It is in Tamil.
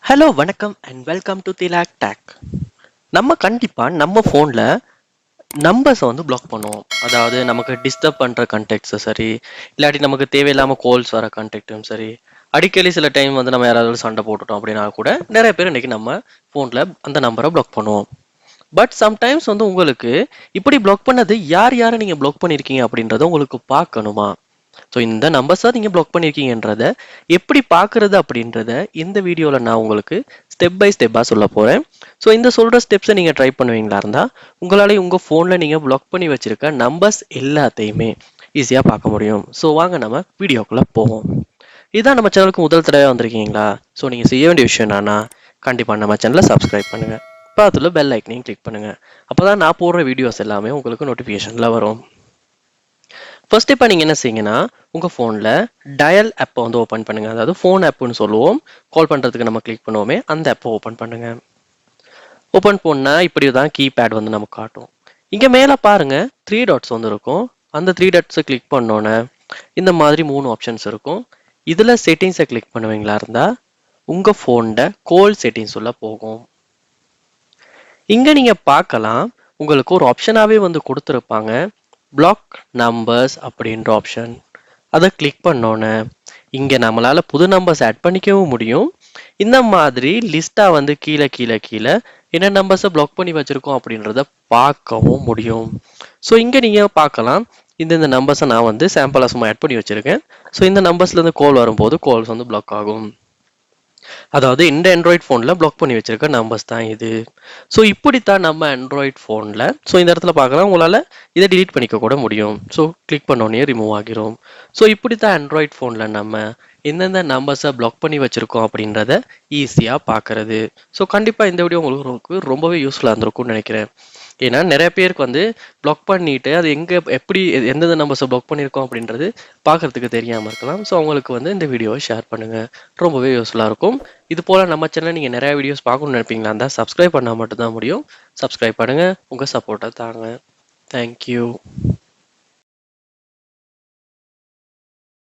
ஹலோ வணக்கம் and welcome to Thilak take. நம்ம கண்டிப்பாக நம்ம ஃபோனில் நம்பர்ஸை வந்து பிளாக் பண்ணுவோம். அதாவது நமக்கு டிஸ்டர்ப் பண்ணுற கண்டெக்ட்ஸும் சரி, இல்லாட்டி நமக்கு தேவையில்லாமல் கால்ஸ் வர கண்டெக்ட்டும் சரி, அடிக்கடி சில டைம் வந்து நம்ம யாராவது சண்டை போட்டுட்டோம் அப்படின்னா கூட நிறைய பேர் இன்றைக்கி நம்ம ஃபோனில் அந்த நம்பரை பிளாக் பண்ணுவோம். பட் சம்டைம்ஸ் வந்து உங்களுக்கு இப்படி பிளாக் பண்ணது யார் யாரை நீங்கள் பிளாக் பண்ணியிருக்கீங்க அப்படின்றத உங்களுக்கு பார்க்கணுமா? ஸோ இந்த நம்பர்ஸை நீங்கள் பிளாக் பண்ணியிருக்கீங்கன்றத எப்படி பார்க்குறது அப்படின்றத இந்த வீடியோவில் நான் உங்களுக்கு ஸ்டெப் பை ஸ்டெப்பாக சொல்ல போகிறேன். ஸோ இந்த சொல்கிற ஸ்டெப்ஸை நீங்கள் ட்ரை பண்ணுவீங்களா இருந்தால் உங்களால் உங்கள் ஃபோனில் நீங்கள் பிளாக் பண்ணி வச்சுருக்க நம்பர்ஸ் எல்லாத்தையுமே ஈஸியாக பார்க்க முடியும். ஸோ வாங்க நம்ம வீடியோக்குள்ளே போவோம். இதுதான் நம்ம சேனலுக்கு முதல் தடவை வந்திருக்கீங்களா? ஸோ நீங்கள் செய்ய வேண்டிய விஷயம் என்னன்னா, கண்டிப்பாக நம்ம சேனலை சப்ஸ்கிரைப் பண்ணுங்கள், பக்கத்தில் பெல் ஐக்கனையும் கிளிக் பண்ணுங்கள். அப்போ தான் நான் போடுற வீடியோஸ் எல்லாமே உங்களுக்கு நோட்டிஃபிகேஷனில் வரும். ஃபர்ஸ்ட் இப்போ நீங்கள் என்ன செய்யுங்கன்னா, உங்கள் ஃபோனில் டயல் ஆப்பை வந்து ஓப்பன் பண்ணுங்கள். அதாவது ஃபோன் ஆப்புன்னு சொல்லுவோம், கால் பண்ணுறதுக்கு நம்ம கிளிக் பண்ணுவோமே அந்த ஆப்பை ஓப்பன் பண்ணுங்கள். ஓப்பன் பண்ணால் இப்படி தான் கீபேட் வந்து நமக்கு காட்டும். இங்கே மேலே பாருங்கள் 3 டாட்ஸ் வந்து இருக்கும். அந்த 3 டாட்ஸை கிளிக் பண்ணோன்னே இந்த மாதிரி 3 ஆப்ஷன்ஸ் இருக்கும். இதில் செட்டிங்ஸை கிளிக் பண்ணுவீங்களா இருந்தால் உங்கள் ஃபோனில் கால் செட்டிங்ஸ் உள்ள போகும். இங்கே நீங்கள் பார்க்கலாம், உங்களுக்கு ஒரு ஆப்ஷனாகவே வந்து கொடுத்துருப்பாங்க, பிளாக் நம்பர்ஸ் அப்படின்ற ஆப்ஷன். அதை கிளிக் பண்ணோன்னே இங்கே நம்மளால் புது நம்பர்ஸ் ஆட் பண்ணிக்கவும் முடியும். இந்த மாதிரி லிஸ்ட்டாக வந்து கீழே கீழே கீழே என்ன நம்பர்ஸை பிளாக் பண்ணி வச்சுருக்கோம் அப்படின்றத பார்க்கவும் முடியும். ஸோ இங்கே நீங்கள் பார்க்கலாம், இந்த நம்பர்ஸை நான் வந்து சாம்பிளாக சும்மா ஆட் பண்ணி வச்சுருக்கேன். ஸோ இந்த நம்பர்ஸ்லேருந்து கால் வரும்போது கால்ஸ் வந்து பிளாக் ஆகும். அதாவது இந்த ஆண்ட்ராய்ட் ஃபோனில் பிளாக் பண்ணி வச்சிருக்க நம்பர்ஸ் தான் இது. ஸோ இப்படித்தான் நம்ம ஆண்ட்ராய்ட் ஃபோனில் ஸோ இந்த இடத்துல பார்க்கலாம், உங்களால் இதை டிலீட் பண்ணிக்க கூட முடியும். ஸோ கிளிக் பண்ணோன்னே ரிமூவ் ஆகிரும். ஸோ இப்படித்தான் ஆண்ட்ராய்ட் ஃபோனில் நம்ம எந்தெந்த நம்பர்ஸை பிளாக் பண்ணி வச்சுருக்கோம் அப்படின்றத ஈஸியாக பார்க்குறது. ஸோ கண்டிப்பாக இந்த வீடியோ உங்களுக்கு ரொம்பவே யூஸ்ஃபுல்லாக இருந்திருக்கும்னு நினைக்கிறேன். ஏன்னா நிறைய பேருக்கு வந்து பிளாக் பண்ணிவிட்டு அது எங்கே எப்படி எந்தெந்த நம்பர்ஸை பிளாக் பண்ணியிருக்கோம் அப்படின்றது பார்க்குறதுக்கு தெரியாமல் இருக்கலாம். ஸோ அவங்களுக்கு வந்து இந்த வீடியோவை ஷேர் பண்ணுங்கள், ரொம்பவே யூஸ்ஃபுல்லாக இருக்கும். இது போல் நம்ம சேனலில் நீங்கள் நிறையா வீடியோஸ் பார்க்கணும்னு நினைப்பீங்களா இருந்தால் சப்ஸ்கிரைப் பண்ணால் மட்டும்தான் முடியும். சப்ஸ்கிரைப் பண்ணுங்கள், உங்கள் சப்போர்ட்டை தாங்க. தேங்க்யூ.